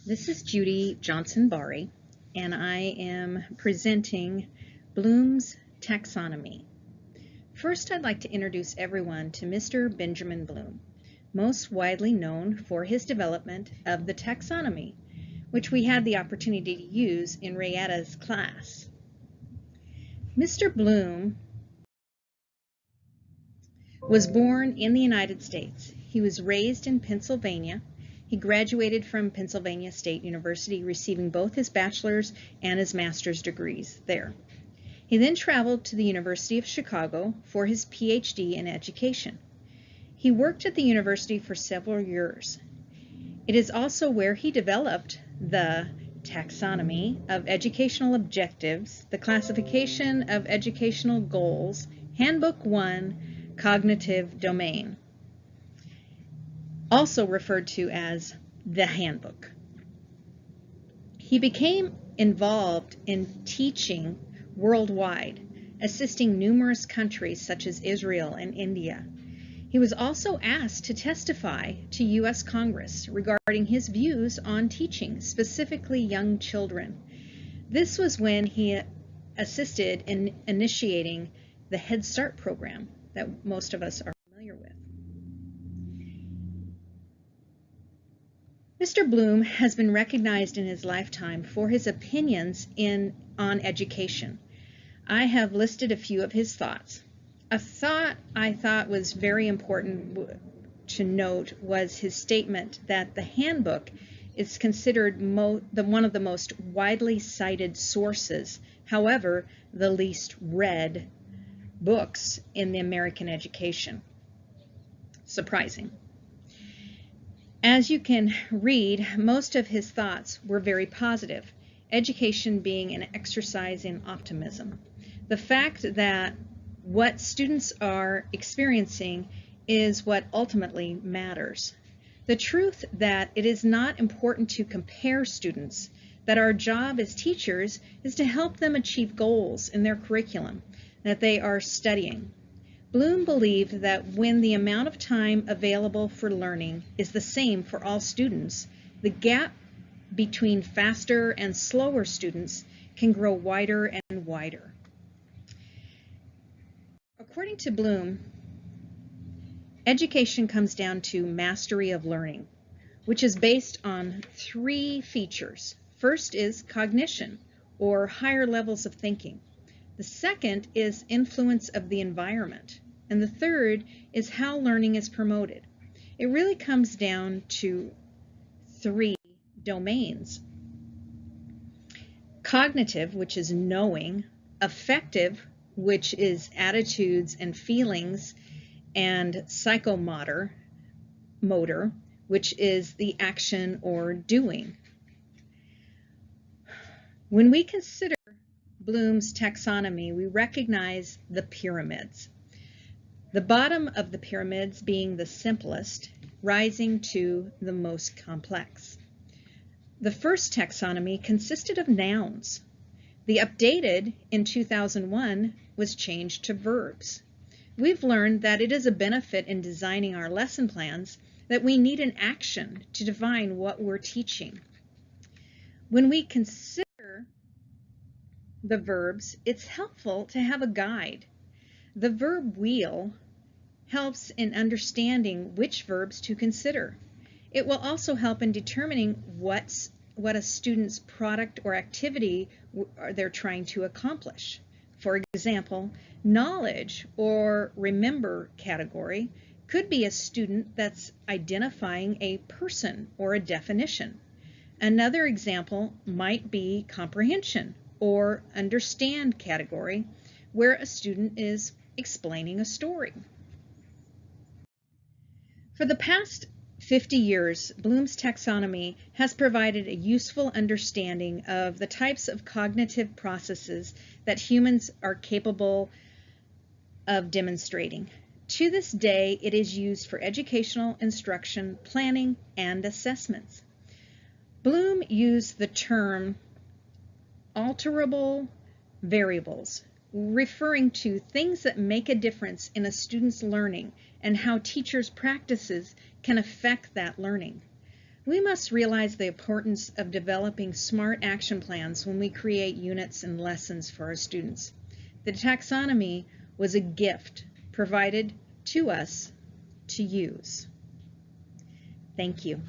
This is Judy Johnson-Bari, and I am presenting Bloom's taxonomy. First, I'd like to introduce everyone to Mr. Benjamin Bloom, most widely known for his development of the taxonomy, which we had the opportunity to use in Rayetta's class. Mr. Bloom was born in the United States. He was raised in Pennsylvania. He graduated from Pennsylvania State University, receiving both his bachelor's and his master's degrees there. He then traveled to the University of Chicago for his PhD in education. He worked at the university for several years. It is also where he developed the taxonomy of educational objectives, the classification of educational goals, Handbook 1, cognitive domain, also referred to as the handbook. He became involved in teaching worldwide, assisting numerous countries such as Israel and India. He was also asked to testify to U.S. Congress regarding his views on teaching, specifically young children. This was when he assisted in initiating the Head Start program that most of us are familiar with. Mr. Bloom has been recognized in his lifetime for his opinions on education. I have listed a few of his thoughts. A thought I thought was very important to note was his statement that the handbook is considered one of the most widely cited sources, however, the least read books in the American education. Surprising. As you can read, most of his thoughts were very positive, education being an exercise in optimism. The fact that what students are experiencing is what ultimately matters. The truth that it is not important to compare students, that our job as teachers is to help them achieve goals in their curriculum that they are studying. Bloom believed that when the amount of time available for learning is the same for all students, the gap between faster and slower students can grow wider and wider. According to Bloom, education comes down to mastery of learning, which is based on three features. First is cognition, or higher levels of thinking. The second is influence of the environment. And the third is how learning is promoted. It really comes down to three domains. Cognitive, which is knowing. Affective, which is attitudes and feelings. And psychomotor, which is the action or doing. When we consider Bloom's taxonomy, we recognize the pyramids. The bottom of the pyramids being the simplest, rising to the most complex. The first taxonomy consisted of nouns. The updated in 2001 was changed to verbs. We've learned that it is a benefit in designing our lesson plans that we need an action to define what we're teaching. When we consider the verbs, it's helpful to have a guide. The verb wheel helps in understanding which verbs to consider. It will also help in determining what a student's product or activity they're trying to accomplish. For example, knowledge or remember category could be a student that's identifying a person or a definition. Another example might be comprehension or understand category, where a student is explaining a story. For the past 50 years, Bloom's taxonomy has provided a useful understanding of the types of cognitive processes that humans are capable of demonstrating. To this day, it is used for educational instruction, planning, and assessments. Bloom used the term alterable variables, referring to things that make a difference in a student's learning and how teachers' practices can affect that learning. We must realize the importance of developing smart action plans when we create units and lessons for our students. The taxonomy was a gift provided to us to use. Thank you.